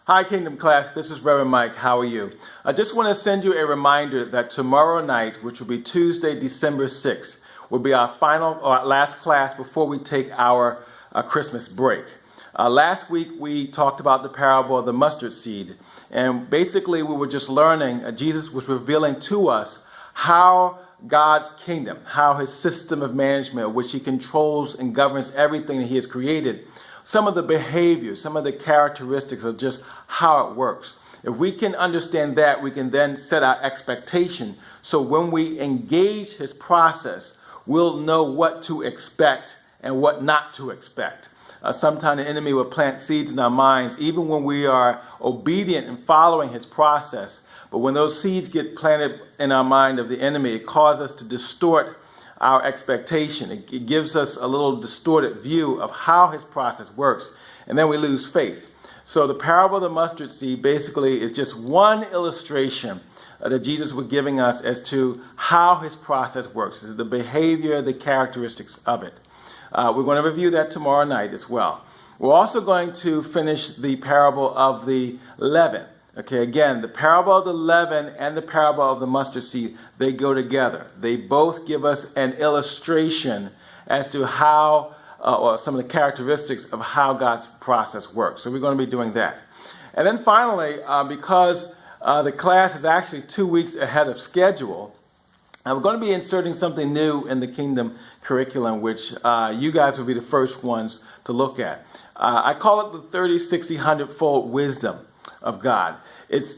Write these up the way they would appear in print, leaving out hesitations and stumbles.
Hi Kingdom Class, this is Reverend Mike. How are you? I just want to send you a reminder that tomorrow night, which will be Tuesday, December 6th, will be our final or last class before we take our Christmas break. Last week we talked about the parable of the mustard seed, and basically we were just learning, Jesus was revealing to us how God's kingdom, how his system of management, which he controls and governs everything that he has created, some of the behaviors, some of the characteristics of just how it works. If we can understand that, we can then set our expectation. So when we engage his process, we'll know what to expect and what not to expect. Sometimes the enemy will plant seeds in our minds, even when we are obedient and following his process. But when those seeds get planted in our mind of the enemy, it causes us to distort our expectation. It gives us a little distorted view of how his process works, and then we lose faith. So the parable of the mustard seed basically is just one illustration that Jesus was giving us as to how his process works, the behavior, the characteristics of it. We're going to review that tomorrow night as well. We're also going to finish the parable of the leaven. Okay, again, the parable of the leaven and the parable of the mustard seed, they go together. They both give us an illustration as to how, or some of the characteristics of how God's process works. So we're going to be doing that. And then finally, because the class is actually 2 weeks ahead of schedule, we're going to be inserting something new in the Kingdom curriculum, which you guys will be the first ones to look at. I call it the 30, 60, 100-fold wisdom of God.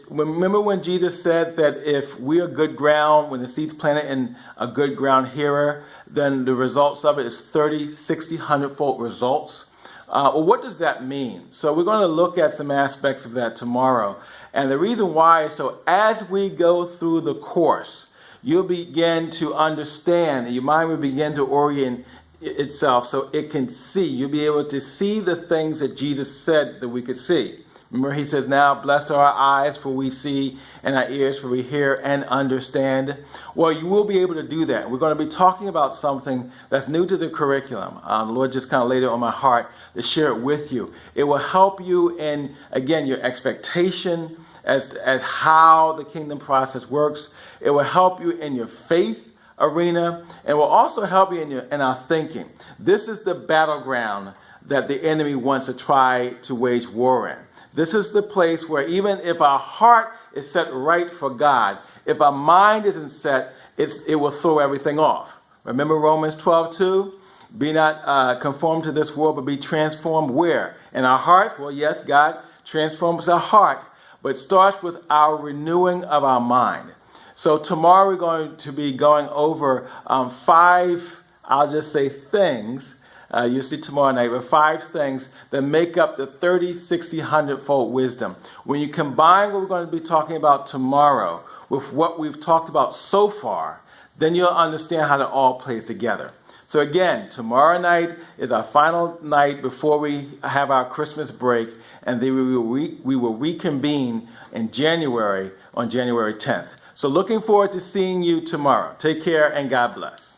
Remember when Jesus said that if we are good ground, when the seed's planted in a good ground hearer, then the results of it is 30, 60, 100-fold results. Well, what does that mean? So we're going to look at some aspects of that tomorrow. And the reason why is so as we go through the course, you'll begin to understand, and your mind will begin to orient itself so it can see. You'll be able to see the things that Jesus said that we could see. Remember, he says, now, blessed are our eyes, for we see, and our ears, for we hear and understand. Well, you will be able to do that. We're going to be talking about something that's new to the curriculum. The Lord just kind of laid it on my heart to share it with you. It will help you in, again, your expectation as how the kingdom process works. It will help you in your faith arena, and will also help you in our thinking. This is the battleground that the enemy wants to try to wage war in. This is the place where even if our heart is set right for God, if our mind isn't set, it will throw everything off. Remember Romans 12:2? Be not conformed to this world, but be transformed where? In our heart? Well, yes, God transforms our heart, but it starts with our renewing of our mind. So tomorrow we're going to be going over 5, I'll just say things, you'll see tomorrow night, but 5 things that make up the 30, 60, 100-fold wisdom. When you combine what we're going to be talking about tomorrow with what we've talked about so far, then you'll understand how it all plays together. So again, tomorrow night is our final night before we have our Christmas break, and then we will reconvene in January on January 10th. So looking forward to seeing you tomorrow. Take care and God bless.